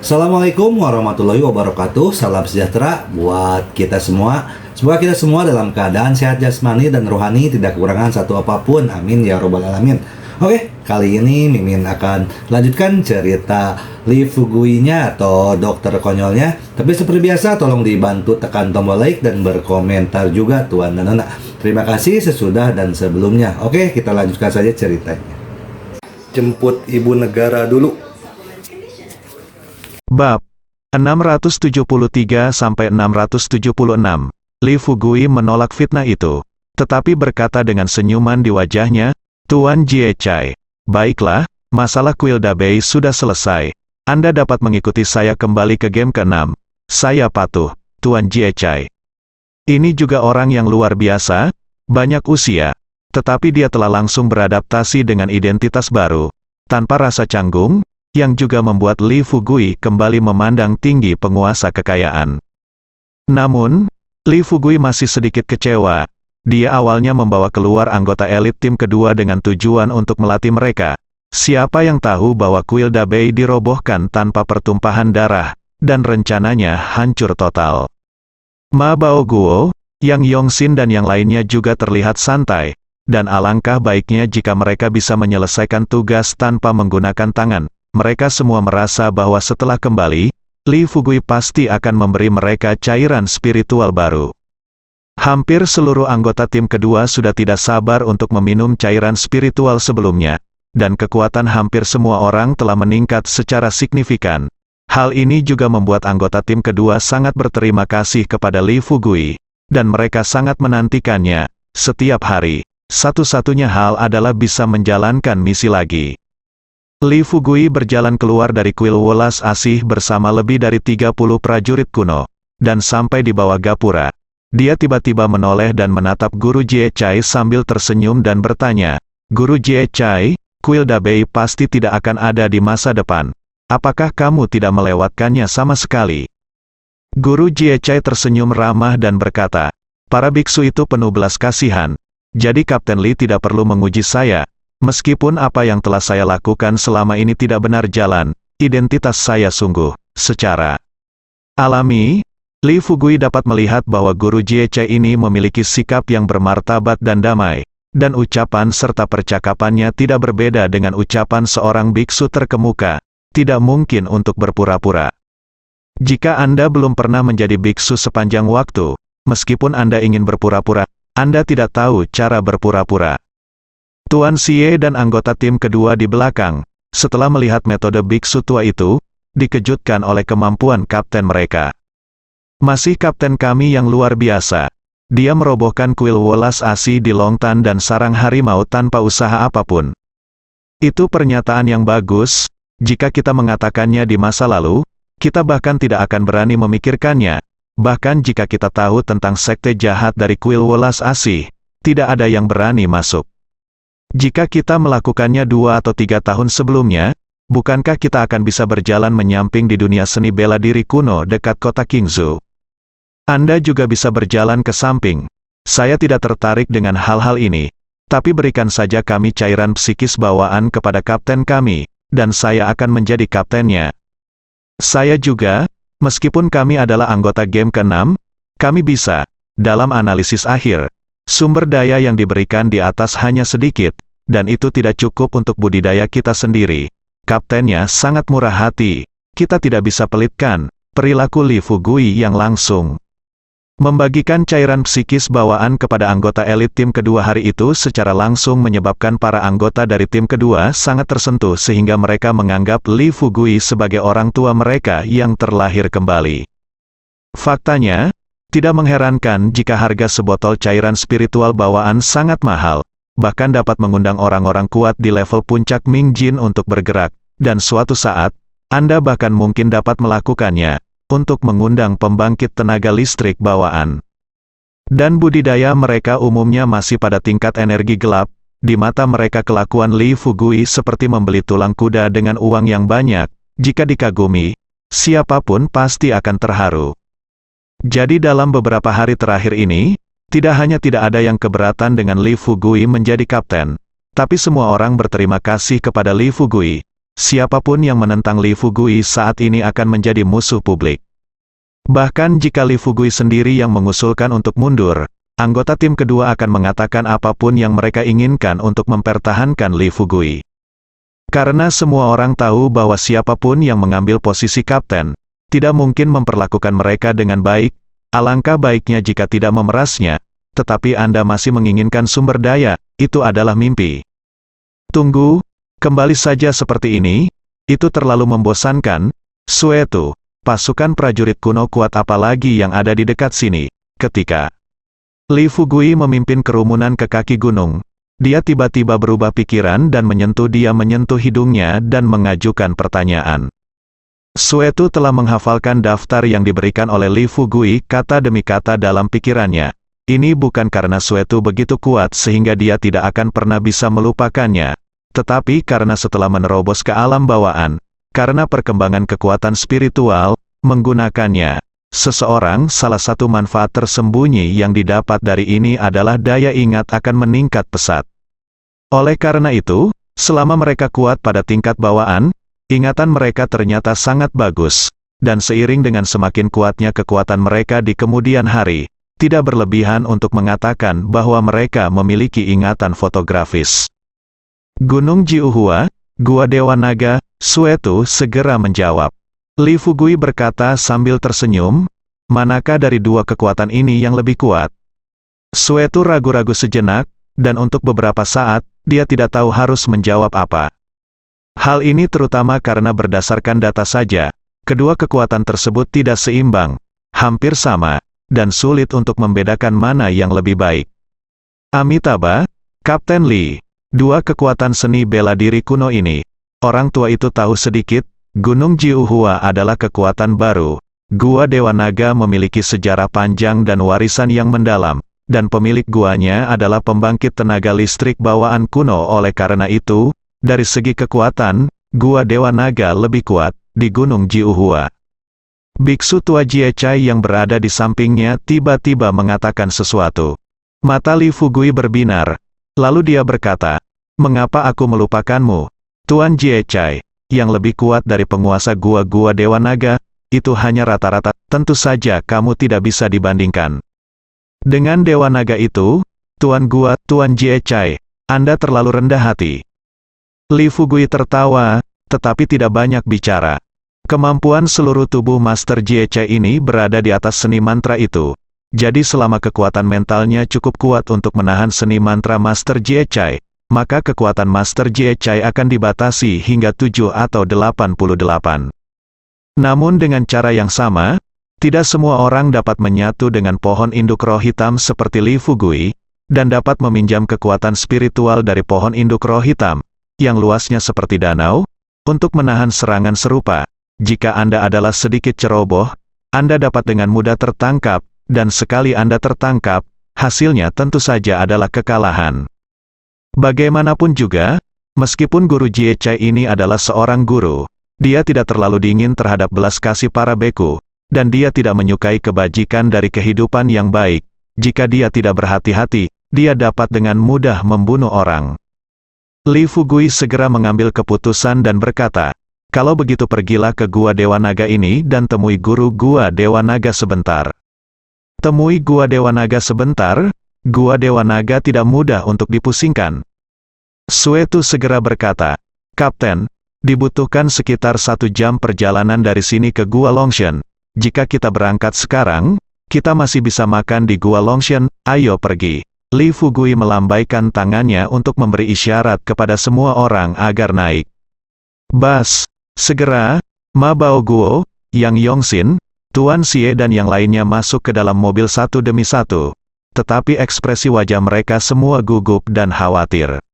Assalamualaikum warahmatullahi wabarakatuh. Salam sejahtera buat kita semua. Semoga kita semua dalam keadaan sehat jasmani dan rohani, tidak kekurangan satu apapun. Amin ya robbal alamin. Oke, kali ini Mimin akan lanjutkan cerita Lee Fugui-nya atau dokter konyolnya. Tapi seperti biasa, tolong dibantu tekan tombol like dan berkomentar juga Tuan dan Nona. Terima kasih sesudah dan sebelumnya. Oke, kita lanjutkan saja ceritanya. Jemput ibu negara dulu. Bab 673-676. Lee Fugui menolak fitnah itu, tetapi berkata dengan senyuman di wajahnya, "Tuan Jie Chai, baiklah, masalah Quilda Bay sudah selesai. Anda dapat mengikuti saya kembali ke game ke-6. Saya patuh, Tuan Jie Chai." Ini juga orang yang luar biasa, banyak usia, tetapi dia telah langsung beradaptasi dengan identitas baru, tanpa rasa canggung, yang juga membuat Lee Fugui kembali memandang tinggi penguasa kekayaan. Namun, Lee Fugui masih sedikit kecewa. Dia awalnya membawa keluar anggota elit tim kedua dengan tujuan untuk melatih mereka. Siapa yang tahu bahwa Quilda Bay dirobohkan tanpa pertumpahan darah, dan rencananya hancur total. Ma Baoguo, Yang Yongxin dan yang lainnya juga terlihat santai, dan alangkah baiknya jika mereka bisa menyelesaikan tugas tanpa menggunakan tangan. Mereka semua merasa bahwa setelah kembali, Lee Fugui pasti akan memberi mereka cairan spiritual baru. Hampir seluruh anggota tim kedua sudah tidak sabar untuk meminum cairan spiritual sebelumnya, dan kekuatan hampir semua orang telah meningkat secara signifikan. Hal ini juga membuat anggota tim kedua sangat berterima kasih kepada Lee Fugui, dan mereka sangat menantikannya. Setiap hari, satu-satunya hal adalah bisa menjalankan misi lagi. Lee Fugui berjalan keluar dari kuil welas asih bersama lebih dari 30 prajurit kuno, dan sampai di bawah gapura. Dia tiba-tiba menoleh dan menatap Guru Jie Chai sambil tersenyum dan bertanya, "Guru Jie Chai, Quilda Bay pasti tidak akan ada di masa depan. Apakah kamu tidak melewatkannya sama sekali?" Guru Jie Chai tersenyum ramah dan berkata, "Para biksu itu penuh belas kasihan. Jadi Kapten Lee tidak perlu menguji saya. Meskipun apa yang telah saya lakukan selama ini tidak benar jalan, identitas saya sungguh, secara alami." Lee Fugui dapat melihat bahwa Guru Jie Chai ini memiliki sikap yang bermartabat dan damai, dan ucapan serta percakapannya tidak berbeda dengan ucapan seorang biksu terkemuka. Tidak mungkin untuk berpura-pura. Jika Anda belum pernah menjadi biksu sepanjang waktu, meskipun Anda ingin berpura-pura, Anda tidak tahu cara berpura-pura. Tuan Xie dan anggota tim kedua di belakang, setelah melihat metode biksu tua itu, dikejutkan oleh kemampuan kapten mereka. "Masih kapten kami yang luar biasa. Dia merobohkan kuil welas asih di Longtan dan sarang harimau tanpa usaha apapun." Itu pernyataan yang bagus. Jika kita mengatakannya di masa lalu, kita bahkan tidak akan berani memikirkannya. Bahkan jika kita tahu tentang sekte jahat dari kuil welas asih, tidak ada yang berani masuk. Jika kita melakukannya 2 atau 3 tahun sebelumnya, bukankah kita akan bisa berjalan menyamping di dunia seni bela diri kuno dekat kota Qingzhou? Anda juga bisa berjalan ke samping. Saya tidak tertarik dengan hal-hal ini, tapi berikan saja kami cairan psikis bawaan kepada kapten kami, dan saya akan menjadi kaptennya. Saya juga, meskipun kami adalah anggota game ke-6, kami bisa, dalam analisis akhir, sumber daya yang diberikan di atas hanya sedikit, dan itu tidak cukup untuk budidaya kita sendiri. Kaptennya sangat murah hati, kita tidak bisa pelitkan. Perilaku Lee Fugui yang langsung membagikan cairan psikis bawaan kepada anggota elit tim kedua hari itu secara langsung menyebabkan para anggota dari tim kedua sangat tersentuh sehingga mereka menganggap Lee Fugui sebagai orang tua mereka yang terlahir kembali. Faktanya, tidak mengherankan jika harga sebotol cairan spiritual bawaan sangat mahal, bahkan dapat mengundang orang-orang kuat di level puncak Ming Jin untuk bergerak, dan suatu saat, Anda bahkan mungkin dapat melakukannya, untuk mengundang pembangkit tenaga listrik bawaan. Dan budidaya mereka umumnya masih pada tingkat energi gelap, di mata mereka kelakuan Lee Fugui seperti membeli tulang kuda dengan uang yang banyak. Jika dikagumi, siapapun pasti akan terharu. Jadi dalam beberapa hari terakhir ini, tidak hanya tidak ada yang keberatan dengan Lee Fugui menjadi kapten, tapi semua orang berterima kasih kepada Lee Fugui. siapapun yang menentang Li Fugui saat ini akan menjadi musuh publik. Bahkan jika Li Fugui sendiri yang mengusulkan untuk mundur, anggota tim kedua akan mengatakan apapun yang mereka inginkan untuk mempertahankan Li Fugui. Karena semua orang tahu bahwa siapapun yang mengambil posisi kapten, tidak mungkin memperlakukan mereka dengan baik, alangkah baiknya jika tidak memerasnya, tetapi Anda masih menginginkan sumber daya, itu adalah mimpi. Tunggu, kembali saja seperti ini, itu terlalu membosankan. Suetu, pasukan prajurit kuno kuat apa lagi yang ada di dekat sini? Ketika Li Fugui memimpin kerumunan ke kaki gunung, dia tiba-tiba berubah pikiran dan menyentuh hidungnya dan mengajukan pertanyaan. Suetu telah menghafalkan daftar yang diberikan oleh Li Fugui kata demi kata dalam pikirannya. Ini bukan karena Suetu begitu kuat sehingga dia tidak akan pernah bisa melupakannya, tetapi karena setelah menerobos ke alam bawaan, karena perkembangan kekuatan spiritual, menggunakannya, salah satu manfaat tersembunyi yang didapat dari ini adalah daya ingat akan meningkat pesat. Oleh karena itu, selama mereka kuat pada tingkat bawaan, ingatan mereka ternyata sangat bagus, dan seiring dengan semakin kuatnya kekuatan mereka di kemudian hari, tidak berlebihan untuk mengatakan bahwa mereka memiliki ingatan fotografis. Gunung Jiuhua, Gua Dewa Naga, Suetu segera menjawab. Li Fugui berkata sambil tersenyum, manakah dari dua kekuatan ini yang lebih kuat? Suetu ragu-ragu sejenak, dan untuk beberapa saat, dia tidak tahu harus menjawab apa. Hal ini terutama karena berdasarkan data saja, kedua kekuatan tersebut tidak seimbang, hampir sama, dan sulit untuk membedakan mana yang lebih baik. Amitabha, Kapten Li, dua kekuatan seni bela diri kuno ini, orang tua itu tahu sedikit, Gunung Jiuhua adalah kekuatan baru, Gua Dewa Naga memiliki sejarah panjang dan warisan yang mendalam, dan pemilik guanya adalah pembangkit tenaga listrik bawaan kuno. Oleh karena itu, dari segi kekuatan, Gua Dewa Naga lebih kuat di Gunung Jiuhua. Biksu tua Jiechai yang berada di sampingnya tiba-tiba mengatakan sesuatu. Mata Li Fugui berbinar, lalu dia berkata, "Mengapa aku melupakanmu, Tuan Jiechai, yang lebih kuat dari penguasa gua-gua Dewa Naga, itu hanya rata-rata, tentu saja kamu tidak bisa dibandingkan. Dengan Dewa Naga itu, Tuan Jiechai, Anda terlalu rendah hati." Li Fugui tertawa, tetapi tidak banyak bicara. Kemampuan seluruh tubuh Master Jiechai ini berada di atas seni mantra itu. Jadi selama kekuatan mentalnya cukup kuat untuk menahan seni mantra Master Jiechai, maka kekuatan Master Jiechai akan dibatasi hingga 7 atau 88. Namun dengan cara yang sama, tidak semua orang dapat menyatu dengan pohon induk roh hitam seperti Li Fugui, dan dapat meminjam kekuatan spiritual dari pohon induk roh hitam, yang luasnya seperti danau, untuk menahan serangan serupa. Jika Anda adalah sedikit ceroboh, Anda dapat dengan mudah tertangkap, dan sekali Anda tertangkap, hasilnya tentu saja adalah kekalahan. Bagaimanapun juga, meskipun guru Jiechai ini adalah seorang guru, dia tidak terlalu dingin terhadap belas kasih para beku, dan dia tidak menyukai kebajikan dari kehidupan yang baik. Jika dia tidak berhati-hati, dia dapat dengan mudah membunuh orang. Li Fugui segera mengambil keputusan dan berkata, "Kalau begitu pergilah ke Gua Dewa Naga ini dan temui guru Gua Dewa Naga sebentar." Temui Gua Dewa Naga sebentar, Gua Dewa Naga tidak mudah untuk dipusingkan. Suetu segera berkata, "Kapten, dibutuhkan sekitar 1 jam perjalanan dari sini ke Gua Longshan. Jika kita berangkat sekarang, kita masih bisa makan di Gua Longshan, ayo pergi." Li Fugui melambaikan tangannya untuk memberi isyarat kepada semua orang agar naik. Bas, segera, Ma Baoguo, Yang Yongxin, Tuan Xie dan yang lainnya masuk ke dalam mobil satu demi satu. Tetapi ekspresi wajah mereka semua gugup dan khawatir.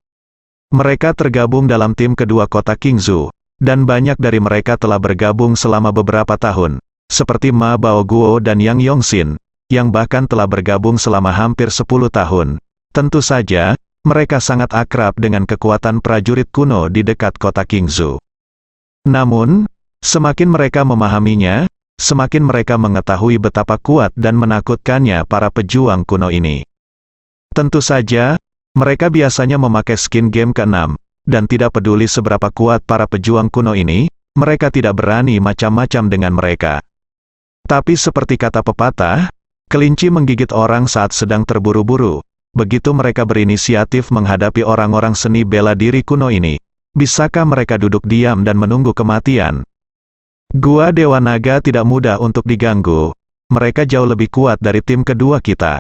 Mereka tergabung dalam tim kedua kota Qingzhou, dan banyak dari mereka telah bergabung selama beberapa tahun, seperti Ma Baoguo dan Yang Yongxin, yang bahkan telah bergabung selama hampir 10 tahun. Tentu saja, mereka sangat akrab dengan kekuatan prajurit kuno di dekat kota Qingzhou. Namun, semakin mereka memahaminya, semakin mereka mengetahui betapa kuat dan menakutkannya para pejuang kuno ini. Tentu saja, mereka biasanya memakai skin game ke-6, dan tidak peduli seberapa kuat para pejuang kuno ini, mereka tidak berani macam-macam dengan mereka. Tapi seperti kata pepatah, kelinci menggigit orang saat sedang terburu-buru. Begitu mereka berinisiatif menghadapi orang-orang seni bela diri kuno ini, bisakah mereka duduk diam dan menunggu kematian? Gua Dewa Naga tidak mudah untuk diganggu. Mereka jauh lebih kuat dari tim kedua kita.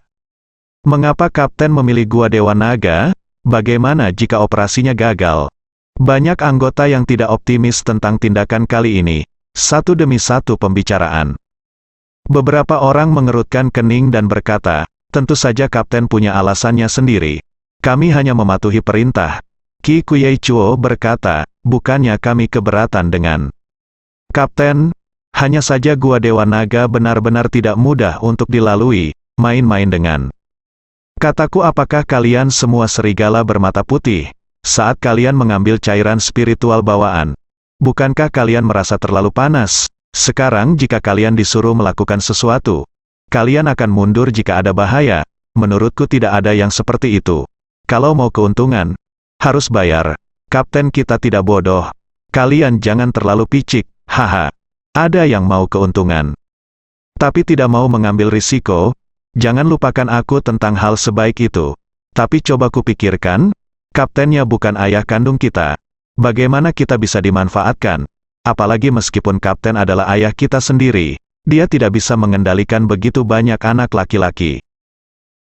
Mengapa Kapten memilih Gua Dewa Naga? Bagaimana jika operasinya gagal? Banyak anggota yang tidak optimis tentang tindakan kali ini. Satu demi satu pembicaraan. Beberapa orang mengerutkan kening dan berkata, tentu saja Kapten punya alasannya sendiri. Kami hanya mematuhi perintah. Qi Kuei-chuo berkata, bukannya kami keberatan dengan Kapten. Hanya saja Gua Dewa Naga benar-benar tidak mudah untuk dilalui, main-main dengan. Kataku, apakah kalian semua serigala bermata putih, saat kalian mengambil cairan spiritual bawaan? Bukankah kalian merasa terlalu panas? Sekarang jika kalian disuruh melakukan sesuatu, kalian akan mundur jika ada bahaya. Menurutku tidak ada yang seperti itu. Kalau mau keuntungan, harus bayar. Kapten kita tidak bodoh. Kalian jangan terlalu picik, haha. Ada yang mau keuntungan, tapi tidak mau mengambil risiko. Jangan lupakan aku tentang hal sebaik itu. Tapi coba kupikirkan, kaptennya bukan ayah kandung kita. Bagaimana kita bisa dimanfaatkan? Apalagi meskipun kapten adalah ayah kita sendiri, dia tidak bisa mengendalikan begitu banyak anak laki-laki.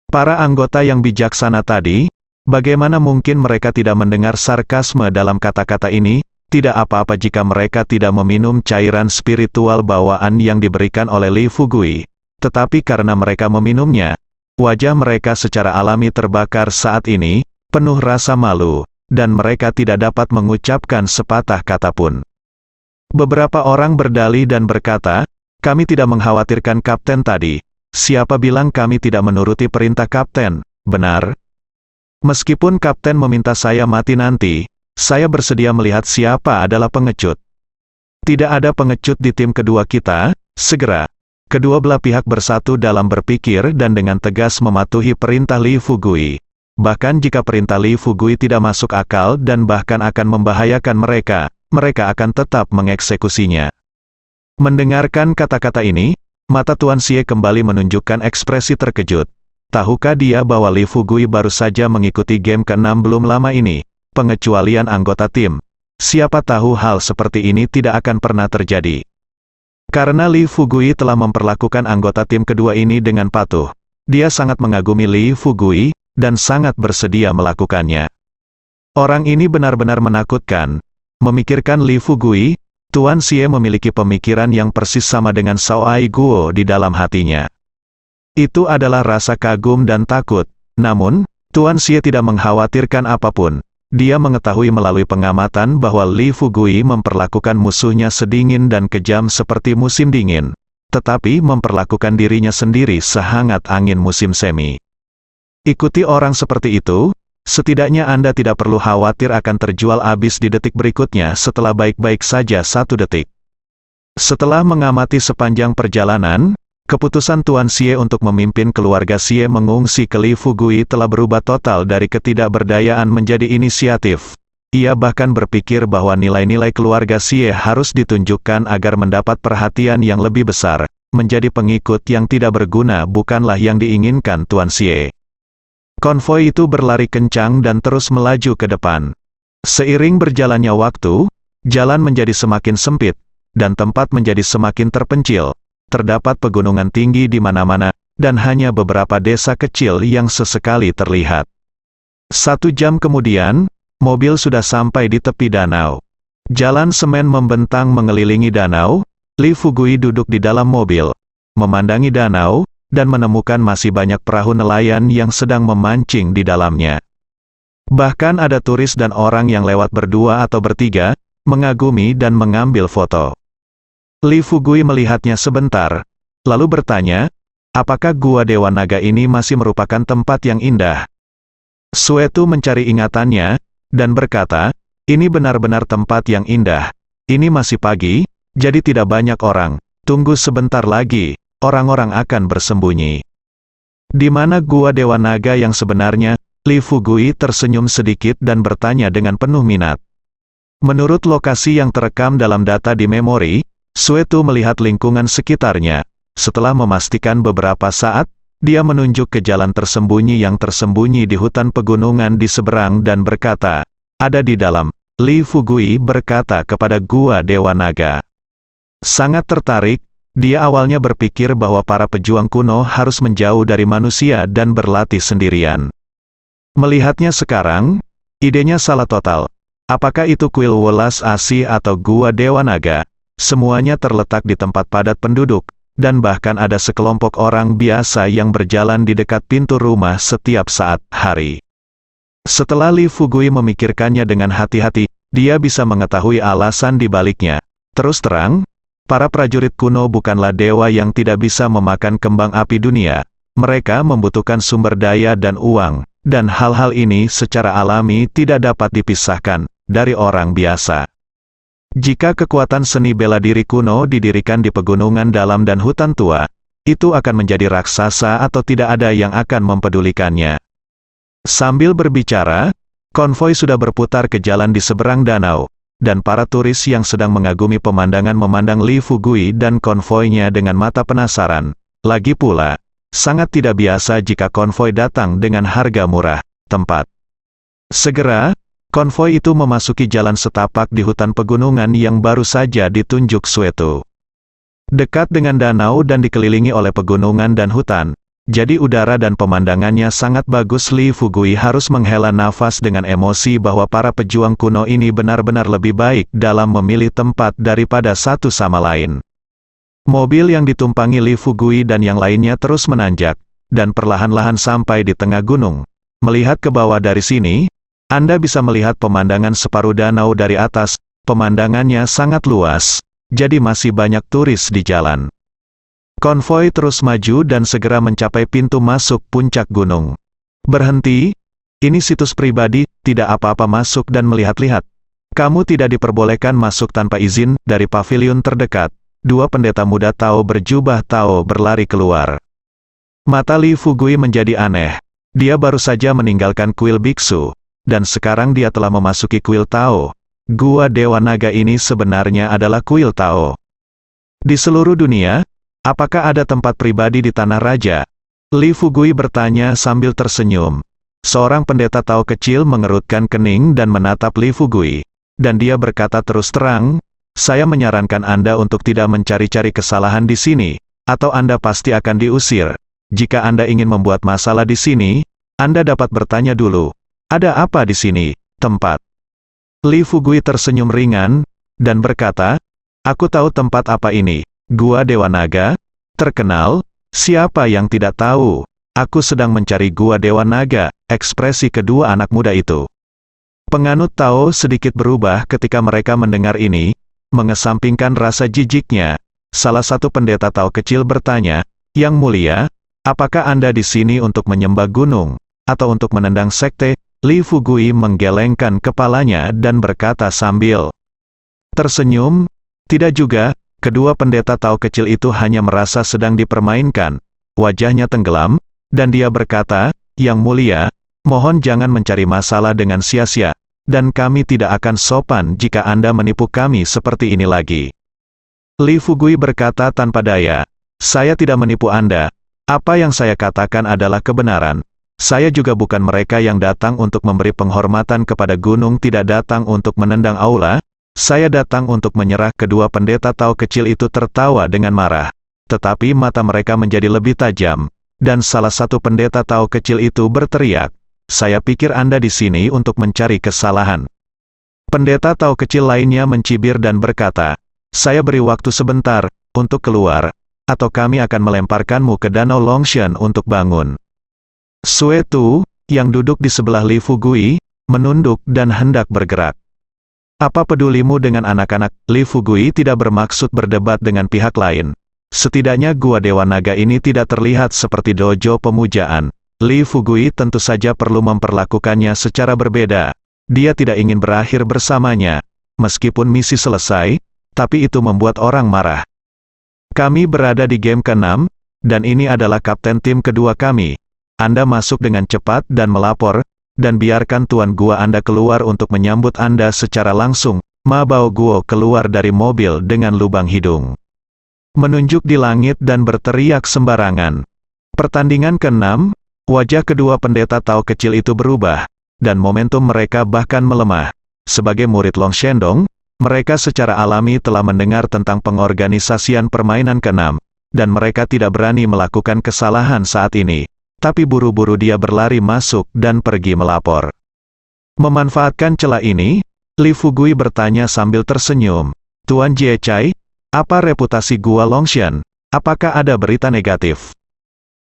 Para anggota yang bijaksana tadi, bagaimana mungkin mereka tidak mendengar sarkasme dalam kata-kata ini? Tidak apa-apa jika mereka tidak meminum cairan spiritual bawaan yang diberikan oleh Li Fugui. Tetapi karena mereka meminumnya, wajah mereka secara alami terbakar saat ini, penuh rasa malu, dan mereka tidak dapat mengucapkan sepatah kata pun. Beberapa orang berdalih dan berkata, kami tidak mengkhawatirkan kapten tadi. Siapa bilang kami tidak menuruti perintah kapten? Benar? Meskipun kapten meminta saya mati nanti, saya bersedia melihat siapa adalah pengecut. Tidak ada pengecut di tim kedua kita. Segera, kedua belah pihak bersatu dalam berpikir dan dengan tegas mematuhi perintah Li Fugui. Bahkan jika perintah Li Fugui tidak masuk akal dan bahkan akan membahayakan mereka, mereka akan tetap mengeksekusinya. Mendengarkan kata-kata ini, mata Tuan Xie kembali menunjukkan ekspresi terkejut. Tahukah dia bahwa Li Fugui baru saja mengikuti game ke-6 belum lama ini? Pengecualian anggota tim. Siapa tahu hal seperti ini tidak akan pernah terjadi. Karena Li Fugui telah memperlakukan anggota tim kedua ini dengan patuh. Dia sangat mengagumi Li Fugui, dan sangat bersedia melakukannya. Orang ini benar-benar menakutkan. Memikirkan Li Fugui, Tuan Xie memiliki pemikiran yang persis sama dengan Sao Ai Guo di dalam hatinya. Itu adalah rasa kagum dan takut. Namun, Tuan Xie tidak mengkhawatirkan apapun. Dia mengetahui melalui pengamatan bahwa Li Fugui memperlakukan musuhnya sedingin dan kejam seperti musim dingin, tetapi memperlakukan dirinya sendiri sehangat angin musim semi. Ikuti orang seperti itu, setidaknya Anda tidak perlu khawatir akan terjual habis di detik berikutnya setelah baik-baik saja 1 detik. Setelah mengamati sepanjang perjalanan, keputusan Tuan Xie untuk memimpin keluarga Xie mengungsi ke Li Fugui telah berubah total dari ketidakberdayaan menjadi inisiatif. Ia bahkan berpikir bahwa nilai-nilai keluarga Xie harus ditunjukkan agar mendapat perhatian yang lebih besar. Menjadi pengikut yang tidak berguna bukanlah yang diinginkan Tuan Xie. Konvoi itu berlari kencang dan terus melaju ke depan. Seiring berjalannya waktu, jalan menjadi semakin sempit, dan tempat menjadi semakin terpencil. Terdapat pegunungan tinggi di mana-mana, dan hanya beberapa desa kecil yang sesekali terlihat. 1 jam kemudian, mobil sudah sampai di tepi danau. Jalan semen membentang mengelilingi danau. Li Fugui duduk di dalam mobil, memandangi danau, dan menemukan masih banyak perahu nelayan yang sedang memancing di dalamnya. Bahkan ada turis dan orang yang lewat berdua atau bertiga, mengagumi dan mengambil foto. Li Fugui melihatnya sebentar, lalu bertanya, apakah Gua Dewa Naga ini masih merupakan tempat yang indah? Suetu mencari ingatannya, dan berkata, ini benar-benar tempat yang indah. Ini masih pagi, jadi tidak banyak orang. Tunggu sebentar lagi, orang-orang akan bersembunyi. Di mana Gua Dewa Naga yang sebenarnya? Li Fugui tersenyum sedikit dan bertanya dengan penuh minat. Menurut lokasi yang terekam dalam data di memori, Suetu melihat lingkungan sekitarnya. Setelah memastikan beberapa saat, dia menunjuk ke jalan tersembunyi yang tersembunyi di hutan pegunungan di seberang dan berkata, "Ada di dalam." Li Fugui berkata kepada Gua Dewa Naga. Sangat tertarik, dia awalnya berpikir bahwa para pejuang kuno harus menjauh dari manusia dan berlatih sendirian. Melihatnya sekarang, idenya salah total. Apakah itu kuil welas asih atau Gua Dewa Naga? Semuanya terletak di tempat padat penduduk, dan bahkan ada sekelompok orang biasa yang berjalan di dekat pintu rumah setiap saat, hari. Setelah Li Fugui memikirkannya dengan hati-hati, dia bisa mengetahui alasan di baliknya. Terus terang, para prajurit kuno bukanlah dewa yang tidak bisa memakan kembang api dunia. Mereka membutuhkan sumber daya dan uang, dan hal-hal ini secara alami tidak dapat dipisahkan dari orang biasa. Jika kekuatan seni bela diri kuno didirikan di pegunungan dalam dan hutan tua, itu akan menjadi raksasa atau tidak ada yang akan mempedulikannya. Sambil berbicara, konvoi sudah berputar ke jalan di seberang danau, dan para turis yang sedang mengagumi pemandangan memandang Li Fugui dan konvoinya dengan mata penasaran. Lagi pula, sangat tidak biasa jika konvoi datang dengan harga murah. Tempat. Segera, konvoi itu memasuki jalan setapak di hutan pegunungan yang baru saja ditunjuk Suetu. Dekat dengan danau dan dikelilingi oleh pegunungan dan hutan, jadi udara dan pemandangannya sangat bagus. Li Fugui harus menghela nafas dengan emosi bahwa para pejuang kuno ini benar-benar lebih baik dalam memilih tempat daripada satu sama lain. Mobil yang ditumpangi Li Fugui dan yang lainnya terus menanjak, dan perlahan-lahan sampai di tengah gunung. Melihat ke bawah dari sini, Anda bisa melihat pemandangan separuh danau dari atas. Pemandangannya sangat luas, jadi masih banyak turis di jalan. Konvoi terus maju dan segera mencapai pintu masuk puncak gunung. Berhenti, ini situs pribadi, tidak apa-apa masuk dan melihat-lihat. Kamu tidak diperbolehkan masuk tanpa izin. Dari pavilion terdekat, dua pendeta muda Tao berjubah Tao berlari keluar. Mata Li Fugui menjadi aneh. Dia baru saja meninggalkan kuil biksu, dan sekarang dia telah memasuki kuil Tao. Gua Dewa Naga ini sebenarnya adalah kuil Tao. Di seluruh dunia, apakah ada tempat pribadi di Tanah Raja? Li Fugui bertanya sambil tersenyum. Seorang pendeta Tao kecil mengerutkan kening dan menatap Li Fugui. Dan dia berkata terus terang, "Saya menyarankan Anda untuk tidak mencari-cari kesalahan di sini, atau Anda pasti akan diusir. Jika Anda ingin membuat masalah di sini, Anda dapat bertanya dulu, ada apa di sini, tempat?" Li Fugui tersenyum ringan, dan berkata, "Aku tahu tempat apa ini. Gua Dewa Naga, terkenal, siapa yang tidak tahu? Aku sedang mencari Gua Dewa Naga." Ekspresi kedua anak muda itu. Penganut Tao sedikit berubah ketika mereka mendengar ini, mengesampingkan rasa jijiknya. Salah satu pendeta Tao kecil bertanya, "Yang mulia, apakah Anda di sini untuk menyembah gunung, atau untuk menendang sekte?" Li Fugui menggelengkan kepalanya dan berkata sambil tersenyum, "Tidak juga." Kedua pendeta Tao kecil itu hanya merasa sedang dipermainkan. Wajahnya tenggelam, dan dia berkata, "Yang mulia, mohon jangan mencari masalah dengan sia-sia, dan kami tidak akan sopan jika Anda menipu kami seperti ini lagi." Li Fugui berkata tanpa daya, "Saya tidak menipu Anda. Apa yang saya katakan adalah kebenaran. Saya juga bukan mereka yang datang untuk memberi penghormatan kepada gunung, tidak datang untuk menendang aula. Saya datang untuk menyerah." Kedua pendeta Tao kecil itu tertawa dengan marah. Tetapi mata mereka menjadi lebih tajam, dan salah satu pendeta Tao kecil itu berteriak, "Saya pikir Anda di sini untuk mencari kesalahan." Pendeta Tao kecil lainnya mencibir dan berkata, "Saya beri waktu sebentar, untuk keluar, atau kami akan melemparkanmu ke danau Longshan untuk bangun." Suetu, yang duduk di sebelah Li Fugui, menunduk dan hendak bergerak. "Apa pedulimu dengan anak-anak?" Li Fugui tidak bermaksud berdebat dengan pihak lain. Setidaknya Gua Dewa Naga ini tidak terlihat seperti dojo pemujaan. Li Fugui tentu saja perlu memperlakukannya secara berbeda. Dia tidak ingin berakhir bersamanya. Meskipun misi selesai, tapi itu membuat orang marah. "Kami berada di game ke-6, dan ini adalah kapten tim kedua kami. Anda masuk dengan cepat dan melapor, dan biarkan Tuan Gua Anda keluar untuk menyambut Anda secara langsung. Ma Bao Guo keluar dari mobil dengan lubang hidung, menunjuk di langit dan berteriak sembarangan. Pertandingan ke-6, wajah kedua pendeta Tao kecil itu berubah, dan momentum mereka bahkan melemah. Sebagai murid Long Shendong, mereka secara alami telah mendengar tentang pengorganisasian permainan ke-6, dan mereka tidak berani melakukan kesalahan saat ini. Tapi buru-buru dia berlari masuk dan pergi melapor. Memanfaatkan celah ini, Li Fugui bertanya sambil tersenyum, "Tuan Jie Chai, apa reputasi Gua Longshan? Apakah ada berita negatif?"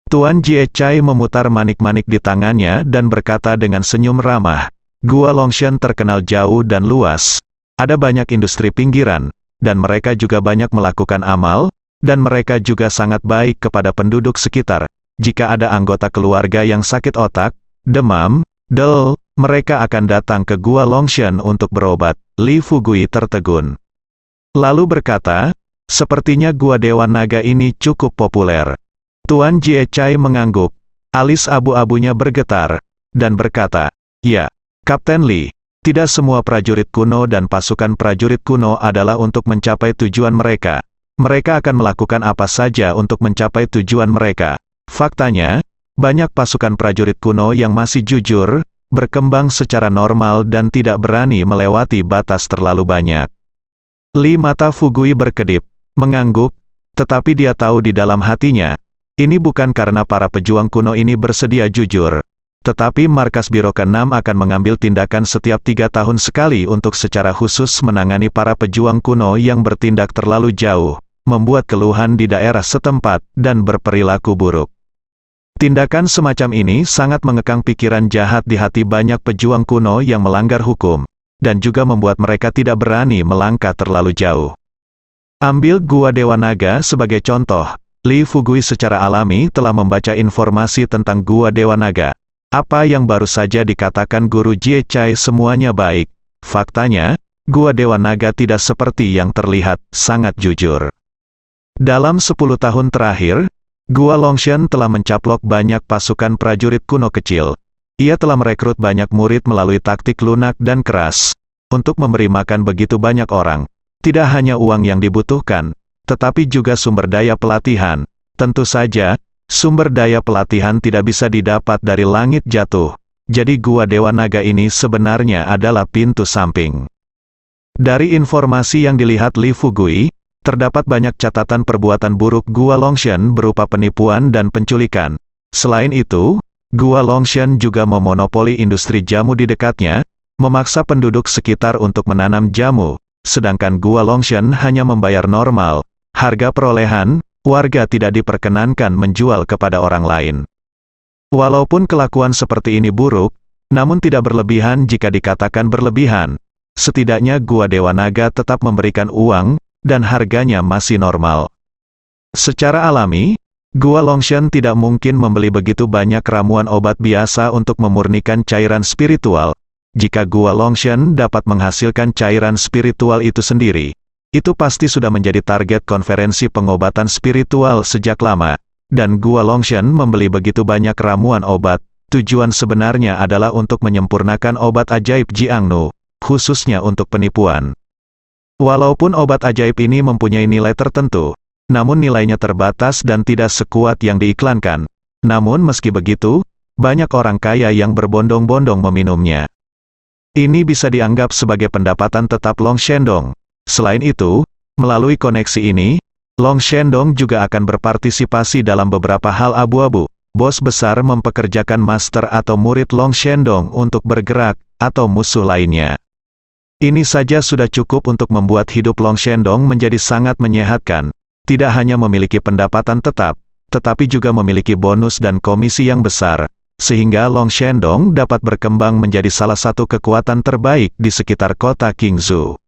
Tuan Jie Chai memutar manik-manik di tangannya dan berkata dengan senyum ramah, "Gua Longshan terkenal jauh dan luas. Ada banyak industri pinggiran, dan mereka juga banyak melakukan amal, dan mereka juga sangat baik kepada penduduk sekitar. Jika ada anggota keluarga yang sakit otak, demam, mereka akan datang ke Gua Longshan untuk berobat." Li Fugui tertegun. Lalu berkata, "Sepertinya Gua Dewa Naga ini cukup populer." Tuan Jie Chai mengangguk, alis abu-abunya bergetar, dan berkata, "Ya, Kapten Li, tidak semua prajurit kuno dan pasukan prajurit kuno adalah untuk mencapai tujuan mereka. Mereka akan melakukan apa saja untuk mencapai tujuan mereka. Faktanya, banyak pasukan prajurit kuno yang masih jujur, berkembang secara normal dan tidak berani melewati batas terlalu banyak." Li mata Fugui berkedip, mengangguk, tetapi dia tahu di dalam hatinya, ini bukan karena para pejuang kuno ini bersedia jujur, tetapi markas Biro ke-6 akan mengambil tindakan setiap 3 tahun sekali untuk secara khusus menangani para pejuang kuno yang bertindak terlalu jauh, membuat keluhan di daerah setempat, dan berperilaku buruk. Tindakan semacam ini sangat mengekang pikiran jahat di hati banyak pejuang kuno yang melanggar hukum, dan juga membuat mereka tidak berani melangkah terlalu jauh. Ambil Gua Dewa Naga sebagai contoh, Li Fugui secara alami telah membaca informasi tentang Gua Dewa Naga. Apa yang baru saja dikatakan Guru Jie Chai semuanya baik. Faktanya, Gua Dewa Naga tidak seperti yang terlihat, sangat jujur. Dalam 10 tahun terakhir, Gua Longshan telah mencaplok banyak pasukan prajurit kuno kecil. Ia telah merekrut banyak murid melalui taktik lunak dan keras, untuk memberi makan begitu banyak orang. Tidak hanya uang yang dibutuhkan, tetapi juga sumber daya pelatihan. Tentu saja, sumber daya pelatihan tidak bisa didapat dari langit jatuh. Jadi Gua Dewa Naga ini sebenarnya adalah pintu samping. Dari informasi yang dilihat Li Fugui, terdapat banyak catatan perbuatan buruk Gua Longshan berupa penipuan dan penculikan. Selain itu, Gua Longshan juga memonopoli industri jamu di dekatnya, memaksa penduduk sekitar untuk menanam jamu, sedangkan Gua Longshan hanya membayar normal. Harga perolehan, warga tidak diperkenankan menjual kepada orang lain. Walaupun kelakuan seperti ini buruk, namun tidak berlebihan jika dikatakan berlebihan. Setidaknya Gua Dewa Naga tetap memberikan uang, dan harganya masih normal. Secara alami, Gua Longshan tidak mungkin membeli begitu banyak ramuan obat biasa untuk memurnikan cairan spiritual. Jika Gua Longshan dapat menghasilkan cairan spiritual itu sendiri, itu pasti sudah menjadi target konferensi pengobatan spiritual sejak lama. Dan Gua Longshan membeli begitu banyak ramuan obat, tujuan sebenarnya adalah untuk menyempurnakan obat ajaib Jiangnu, khususnya untuk penipuan. Walaupun obat ajaib ini mempunyai nilai tertentu, namun nilainya terbatas dan tidak sekuat yang diiklankan. Namun meski begitu, banyak orang kaya yang berbondong-bondong meminumnya. Ini bisa dianggap sebagai pendapatan tetap Long Shendong. Selain itu, melalui koneksi ini, Long Shendong juga akan berpartisipasi dalam beberapa hal abu-abu. Bos besar mempekerjakan master atau murid Long Shendong untuk bergerak, atau musuh lainnya. Ini saja sudah cukup untuk membuat hidup Long Shendong menjadi sangat menyehatkan. Tidak hanya memiliki pendapatan tetap, tetapi juga memiliki bonus dan komisi yang besar, sehingga Long Shendong dapat berkembang menjadi salah satu kekuatan terbaik di sekitar kota Qingzhou.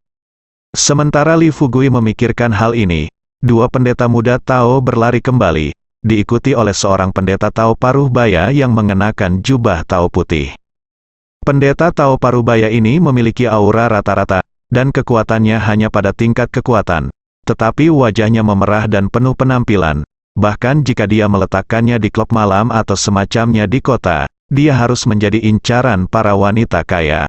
Sementara Li Fugui memikirkan hal ini, dua pendeta muda Tao berlari kembali, diikuti oleh seorang pendeta Tao Paruhbaya yang mengenakan jubah Tao putih. Pendeta Tao Parubaya ini memiliki aura rata-rata, dan kekuatannya hanya pada tingkat kekuatan. Tetapi wajahnya memerah dan penuh penampilan. Bahkan jika dia meletakkannya di klub malam atau semacamnya di kota, dia harus menjadi incaran para wanita kaya.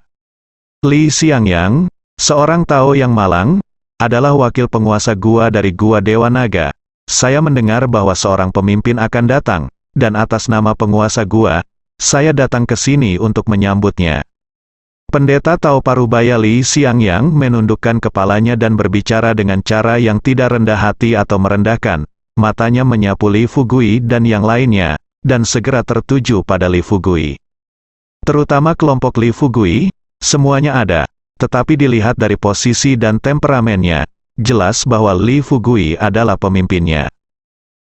Li Xiangyang, seorang Tao yang malang, adalah wakil penguasa gua dari Gua Dewa Naga. Saya mendengar bahwa seorang pemimpin akan datang, dan atas nama penguasa gua, saya datang ke sini untuk menyambutnya. Pendeta Tao Parubaya Li Xiangyang menundukkan kepalanya dan berbicara dengan cara yang tidak rendah hati atau merendahkan. Matanya menyapu Li Fugui dan yang lainnya, dan segera tertuju pada Li Fugui. Terutama kelompok Li Fugui, semuanya ada, tetapi dilihat dari posisi dan temperamennya, jelas bahwa Li Fugui adalah pemimpinnya.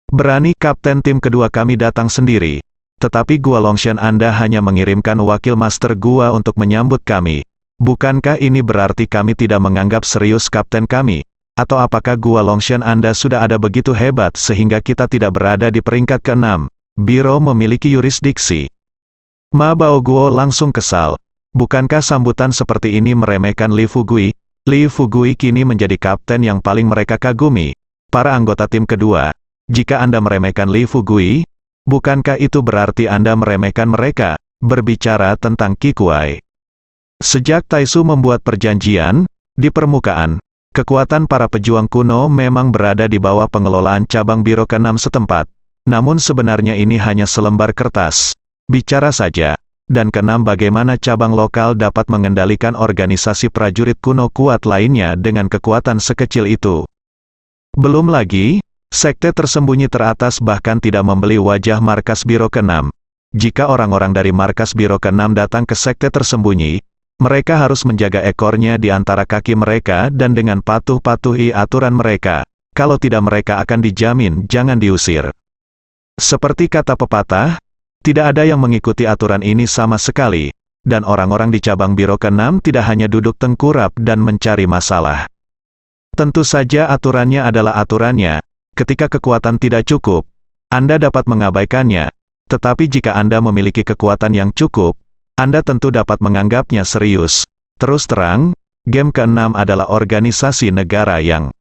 Berani kapten tim kedua kami datang sendiri, tetapi Gua Longshan Anda hanya mengirimkan wakil master gua untuk menyambut kami. Bukankah ini berarti kami tidak menganggap serius kapten kami? Atau apakah Gua Longshan Anda sudah ada begitu hebat sehingga kita tidak berada di peringkat ke-6? Biro memiliki yurisdiksi. Ma Baoguo langsung kesal. Bukankah sambutan seperti ini meremehkan Li Fugui? Li Fugui kini menjadi kapten yang paling mereka kagumi. Para anggota tim kedua, jika Anda meremehkan Li Fugui, bukankah itu berarti Anda meremehkan mereka? Berbicara tentang Qi Kuai. Sejak Taisu membuat perjanjian, di permukaan, kekuatan para pejuang kuno memang berada di bawah pengelolaan cabang biro ke-6 setempat. Namun sebenarnya ini hanya selembar kertas. Bicara saja. Dan ke-6 bagaimana cabang lokal dapat mengendalikan organisasi prajurit kuno kuat lainnya dengan kekuatan sekecil itu. Belum lagi, sekte tersembunyi teratas bahkan tidak membeli wajah markas biro ke-6. Jika orang-orang dari markas biro ke-6 datang ke sekte tersembunyi, mereka harus menjaga ekornya di antara kaki mereka dan dengan patuhi aturan mereka. Kalau tidak mereka akan dijamin jangan diusir. Seperti kata pepatah, tidak ada yang mengikuti aturan ini sama sekali, dan orang-orang di cabang biro ke-6 tidak hanya duduk tengkurap dan mencari masalah. Tentu saja aturannya adalah aturannya, ketika kekuatan tidak cukup, Anda dapat mengabaikannya, tetapi jika Anda memiliki kekuatan yang cukup, Anda tentu dapat menganggapnya serius. Terus terang, game ke-6 adalah organisasi negara yang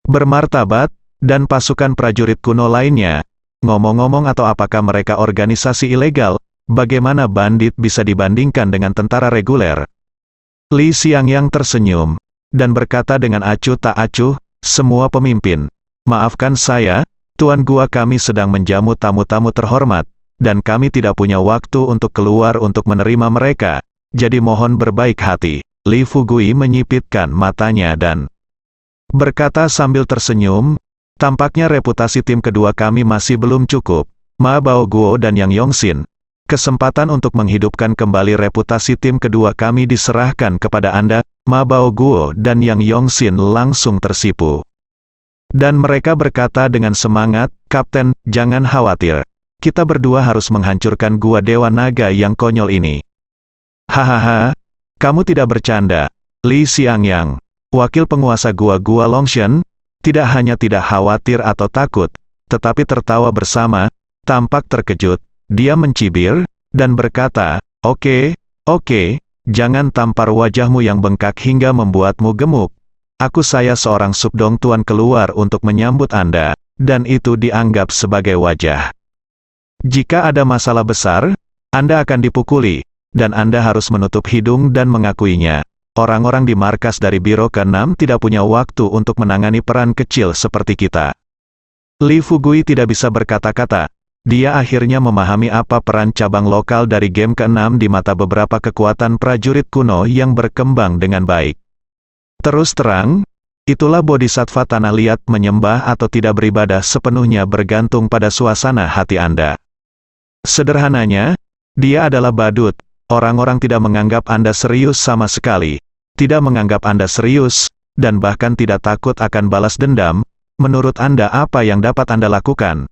bermartabat, dan pasukan prajurit kuno lainnya. Ngomong-ngomong atau apakah mereka organisasi ilegal, bagaimana bandit bisa dibandingkan dengan tentara reguler? Li Xiangyang tersenyum, dan berkata dengan acuh tak acuh, semua pemimpin. Maafkan saya, Tuan Gua kami sedang menjamu tamu-tamu terhormat, dan kami tidak punya waktu untuk keluar untuk menerima mereka, jadi mohon berbaik hati. Li Fugui menyipitkan matanya dan berkata sambil tersenyum, tampaknya reputasi tim kedua kami masih belum cukup. Ma Baoguo dan Yang Yongxin, kesempatan untuk menghidupkan kembali reputasi tim kedua kami diserahkan kepada Anda. Ma Baoguo dan Yang Yongxin langsung tersipu. Dan mereka berkata dengan semangat, Kapten, jangan khawatir. Kita berdua harus menghancurkan Gua Dewa Naga yang konyol ini. Hahaha, kamu tidak bercanda. Li Xiangyang, wakil penguasa Gua Longshan, tidak hanya tidak khawatir atau takut, tetapi tertawa bersama, tampak terkejut. Dia mencibir, dan berkata, Oke, jangan tampar wajahmu yang bengkak hingga membuatmu gemuk. Saya seorang subdong tuan keluar untuk menyambut Anda, dan itu dianggap sebagai wajah. Jika ada masalah besar, Anda akan dipukuli, dan Anda harus menutup hidung dan mengakuinya. Orang-orang di markas dari Biro ke-6 tidak punya waktu untuk menangani peran kecil seperti kita. Li Fugui tidak bisa berkata-kata. Dia akhirnya memahami apa peran cabang lokal dari game ke-6 di mata beberapa kekuatan prajurit kuno yang berkembang dengan baik. Terus terang, itulah bodhisattva tanah liat menyembah atau tidak beribadah sepenuhnya bergantung pada suasana hati Anda. Sederhananya, dia adalah badut. Orang-orang tidak menganggap Anda serius sama sekali, tidak menganggap Anda serius, dan bahkan tidak takut akan balas dendam. Menurut Anda apa yang dapat Anda lakukan?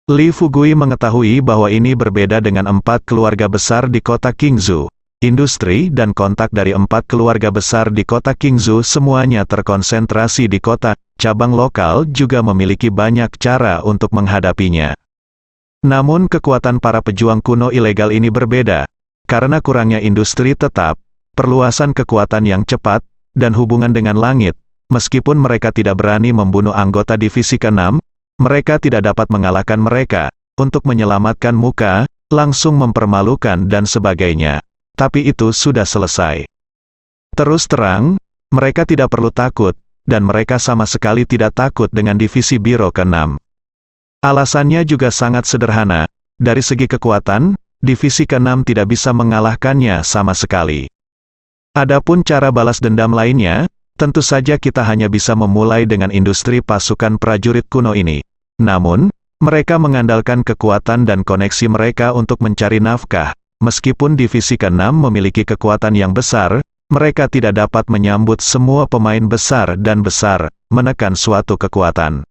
Li Fugui mengetahui bahwa ini berbeda dengan 4 keluarga besar di kota Qingzhou. Industri dan kontak dari 4 keluarga besar di kota Qingzhou semuanya terkonsentrasi di kota. Cabang lokal juga memiliki banyak cara untuk menghadapinya. Namun kekuatan para pejuang kuno ilegal ini berbeda. Karena kurangnya industri tetap, perluasan kekuatan yang cepat, dan hubungan dengan langit, meskipun mereka tidak berani membunuh anggota divisi ke-6, mereka tidak dapat mengalahkan mereka. Untuk menyelamatkan muka, langsung mempermalukan dan sebagainya. Tapi itu sudah selesai. Terus terang, mereka tidak perlu takut, dan mereka sama sekali tidak takut dengan divisi Biro ke-6. Alasannya juga sangat sederhana. Dari segi kekuatan, divisi ke-6 tidak bisa mengalahkannya sama sekali. Adapun cara balas dendam lainnya, tentu saja kita hanya bisa memulai dengan industri pasukan prajurit kuno ini. Namun, mereka mengandalkan kekuatan dan koneksi mereka untuk mencari nafkah. Meskipun divisi ke-6 memiliki kekuatan yang besar, mereka tidak dapat menyambut semua pemain besar dan besar, menekan suatu kekuatan.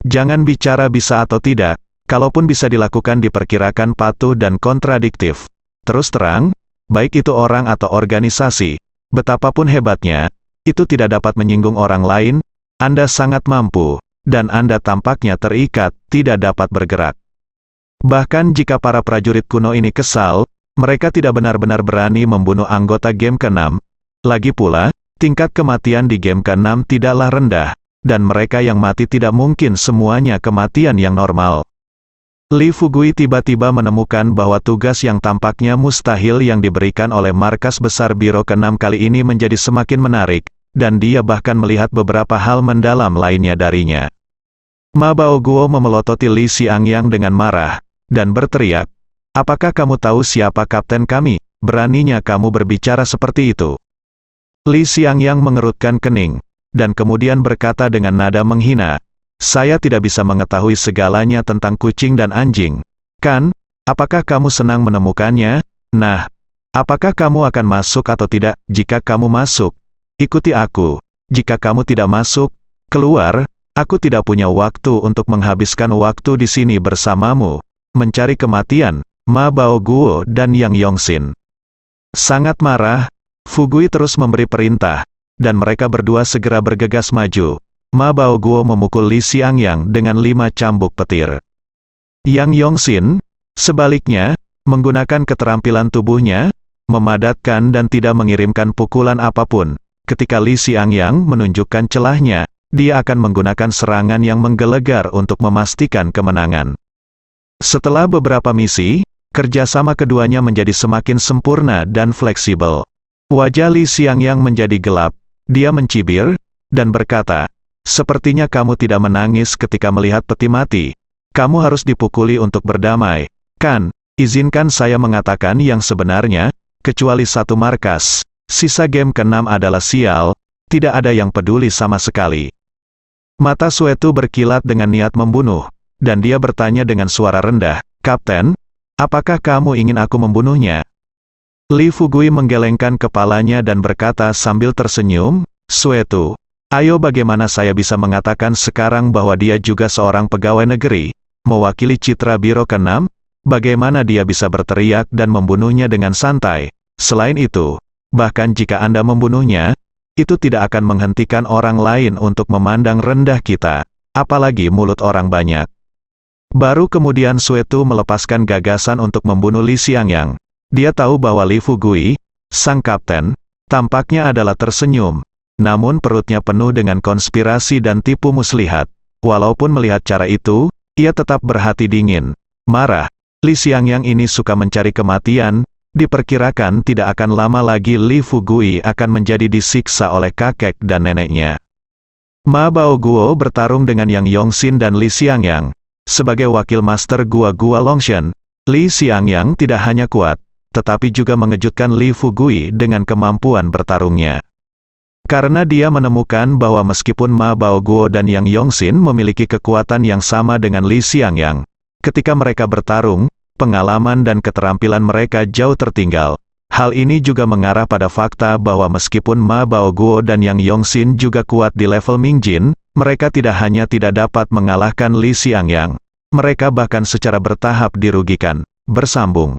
Jangan bicara bisa atau tidak, kalaupun bisa dilakukan diperkirakan patuh dan kontradiktif. Terus terang, baik itu orang atau organisasi, betapapun hebatnya, itu tidak dapat menyinggung orang lain, Anda sangat mampu, dan Anda tampaknya terikat, tidak dapat bergerak. Bahkan jika para prajurit kuno ini kesal, mereka tidak benar-benar berani membunuh anggota game ke-6. Lagi pula, tingkat kematian di game ke-6 tidaklah rendah, dan mereka yang mati tidak mungkin semuanya kematian yang normal. Li Fugui tiba-tiba menemukan bahwa tugas yang tampaknya mustahil yang diberikan oleh markas besar Biro ke-6 kali ini menjadi semakin menarik, dan dia bahkan melihat beberapa hal mendalam lainnya darinya. Ma Baoguo memelototi Li Xiangyang dengan marah, dan berteriak, "Apakah kamu tahu siapa kapten kami? Beraninya kamu berbicara seperti itu?" Li Xiangyang mengerutkan kening, dan kemudian berkata dengan nada menghina, "Saya tidak bisa mengetahui segalanya tentang kucing dan anjing. Kan? Apakah kamu senang menemukannya? Nah, apakah kamu akan masuk atau tidak? Jika kamu masuk, ikuti aku. Jika kamu tidak masuk, keluar. Aku tidak punya waktu untuk menghabiskan waktu di sini bersamamu, mencari kematian." Ma Baoguo dan Yang Yongxin sangat marah. Fugui terus memberi perintah, dan mereka berdua segera bergegas maju. Ma Baoguo memukul Li Xiangyang dengan 5 cambuk petir. Yang Yongxin, sebaliknya, menggunakan keterampilan tubuhnya, memadatkan dan tidak mengirimkan pukulan apapun. Ketika Li Xiangyang menunjukkan celahnya, dia akan menggunakan serangan yang menggelegar untuk memastikan kemenangan. Setelah beberapa misi, kerjasama keduanya menjadi semakin sempurna dan fleksibel. Wajah Li Xiangyang menjadi gelap, dia mencibir, dan berkata, "Sepertinya kamu tidak menangis ketika melihat peti mati. Kamu harus dipukuli untuk berdamai, kan? Izinkan saya mengatakan yang sebenarnya, kecuali satu markas, sisa game ke-6 adalah sial, tidak ada yang peduli sama sekali." Mata Suetu berkilat dengan niat membunuh, dan dia bertanya dengan suara rendah, "Kapten, apakah kamu ingin aku membunuhnya?" Li Fugui menggelengkan kepalanya dan berkata sambil tersenyum, "Suetu, ayo bagaimana saya bisa mengatakan sekarang bahwa dia juga seorang pegawai negeri, mewakili citra Biro ke-6? Bagaimana dia bisa berteriak dan membunuhnya dengan santai? Selain itu, bahkan jika Anda membunuhnya, itu tidak akan menghentikan orang lain untuk memandang rendah kita, apalagi mulut orang banyak." Baru kemudian Suetu melepaskan gagasan untuk membunuh Li Xiangyang. Dia tahu bahwa Li Fugui, sang kapten, tampaknya adalah tersenyum, namun perutnya penuh dengan konspirasi dan tipu muslihat. Walaupun melihat cara itu, ia tetap berhati dingin, marah. Li Xiangyang ini suka mencari kematian, diperkirakan tidak akan lama lagi Li Fugui akan menjadi disiksa oleh kakek dan neneknya. Ma Baoguo bertarung dengan Yang Yongxin dan Li Xiangyang. Sebagai wakil master Gua Longshan, Li Xiangyang tidak hanya kuat, tetapi juga mengejutkan Li Fugui dengan kemampuan bertarungnya. Karena dia menemukan bahwa meskipun Ma Baoguo dan Yang Yongxin memiliki kekuatan yang sama dengan Li Xiangyang, ketika mereka bertarung, pengalaman dan keterampilan mereka jauh tertinggal. Hal ini juga mengarah pada fakta bahwa meskipun Ma Baoguo dan Yang Yongxin juga kuat di level Mingjin, mereka tidak hanya tidak dapat mengalahkan Li Xiangyang, mereka bahkan secara bertahap dirugikan. Bersambung.